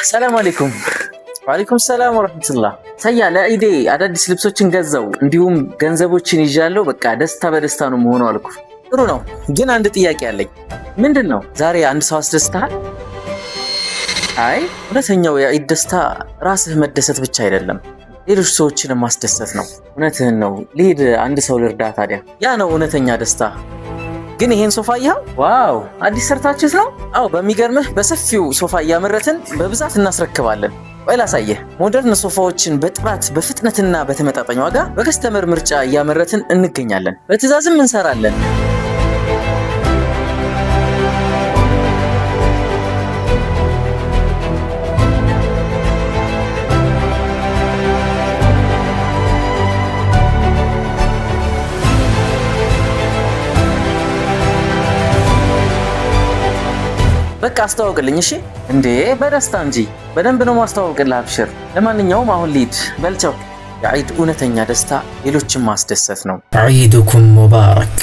ሰላም አለይኩም። ወአለይኩም ሰላም ወራህመቱላህ። ሰያ ለኢዴ አዳዲስ ልብሶችን ገዛው እንዲሁም ገንዘቦችን ይዣለሁ። በቃ ደስታ በደስታ ነው መሆኑ አልኩ። ጥሩ ነው፣ ግን አንድ ጥያቄ አለኝ። ምንድነው? ዛሬ አንድ ሰው አስደስተሃል? አይ እውነተኛው የኢድ ደስታ ራስህ መደሰት ብቻ አይደለም፣ ሌሎች ሰዎችንም ማስደሰት ነው። እውነትህን ነው። ልሂድ አንድ ሰው ልርዳ። ታዲያ ያ ነው እውነተኛ ደስታ። ግን ይሄን ሶፋ ያው ዋው አዲስ ሰርታችሁት ነው? አዎ በሚገርምህ በሰፊው ሶፋ እያመረትን በብዛት እናስረክባለን። ወይ ላሳየህ። ሞደርን ሶፋዎችን በጥራት በፍጥነትና በተመጣጣኝ ዋጋ በከስተመር ምርጫ እያመረትን እንገኛለን። በትዕዛዝም እንሰራለን። በቃ አስተዋውቅልኝ። እሺ እንዴ በደስታ እንጂ በደንብ ነው ማስተዋወቅልህ። አብሽር። ለማንኛውም አሁን ልሂድ። በልቻው። የዒድ እውነተኛ ደስታ ሌሎችን ማስደሰት ነው። ዒድኩም ሙባረክ።